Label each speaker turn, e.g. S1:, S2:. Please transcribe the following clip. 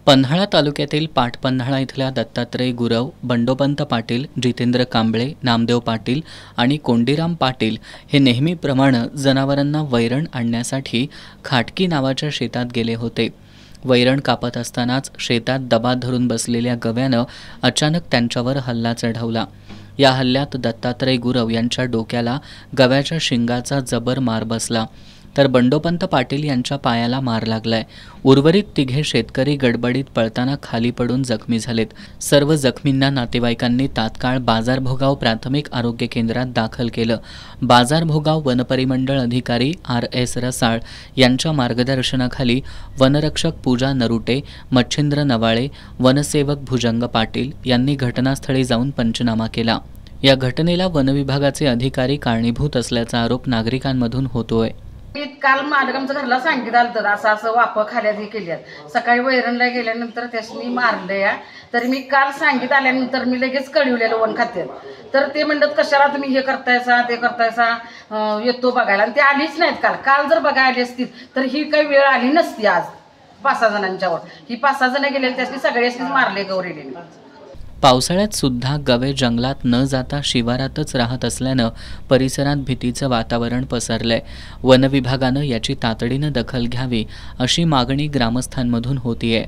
S1: पन्हाळा तालुक्यातील पाटपन्हाळा इथल्या दत्तात्रय गुरव, बंडोपंत पाटील, जितेंद्र कांबळे, नामदेव पाटील आणि कोंडीराम पाटील हे नेहमीप्रमाणे जनावरांना वैरण आणण्यासाठी खाटकी नावाच्या शेतात गेले होते. वैरण कापत असतानाच शेतात दबा धरून बसलेल्या गव्यानं अचानक त्यांच्यावर हल्ला चढवला. या हल्ल्यात दत्तात्रय गुरव यांच्या डोक्याला गव्याच्या शिंगाचा जबर मार बसला, तर बंडोपंत पाटील यांच्या पायाला मार लागलाय. उर्वरित तिघे शेतकरी गडबडीत पळताना खाली पडून जखमी झालेत. सर्व जखमींना नातेवाईकांनी तात्काळ बाजारभोगाव प्राथमिक आरोग्य केंद्रात दाखल केलं. बाजारभोगाव वनपरिमंडळ अधिकारी RS रसाळ यांच्या मार्गदर्शनाखाली वनरक्षक पूजा नरुटे, मच्छिंद्र नवाळे, वनसेवक भुजंग पाटील यांनी घटनास्थळी जाऊन पंचनामा केला. या घटनेला वनविभागाचे अधिकारी कारणीभूत असल्याचा आरोप नागरिकांमधून होतोय.
S2: काल आमच्या घरला सांगितलं आलं असं असं वाप खाल्यात हे केल्यात. सकाळी वैरणला गेल्यानंतर त्यासनी मारलं या. तर मी काल सांगितलं आल्यानंतर मी लगेच कळवलेलं वन खात्यात. तर ते म्हणतात कशाला तुम्ही हे करतायसा ते करतायसा, येतो बघायला. आणि ते आलीच नाहीत. काल जर बघायला आली असतील तर ही काही वेळ आली नसती. आज 5-6 जणांच्यावर ही 5-6 जण गेलेली त्यासनी सगळ्यांनीच मारले गौरीने.
S1: पावसाळ्यात सुद्धा गवे जंगलात न जाता शिवारातच राहत असल्यानं परिसरात भीतीचं वातावरण पसरलंय. वनविभागानं याची तातडीनं दखल घ्यावी अशी मागणी ग्रामस्थांमधून होतीये.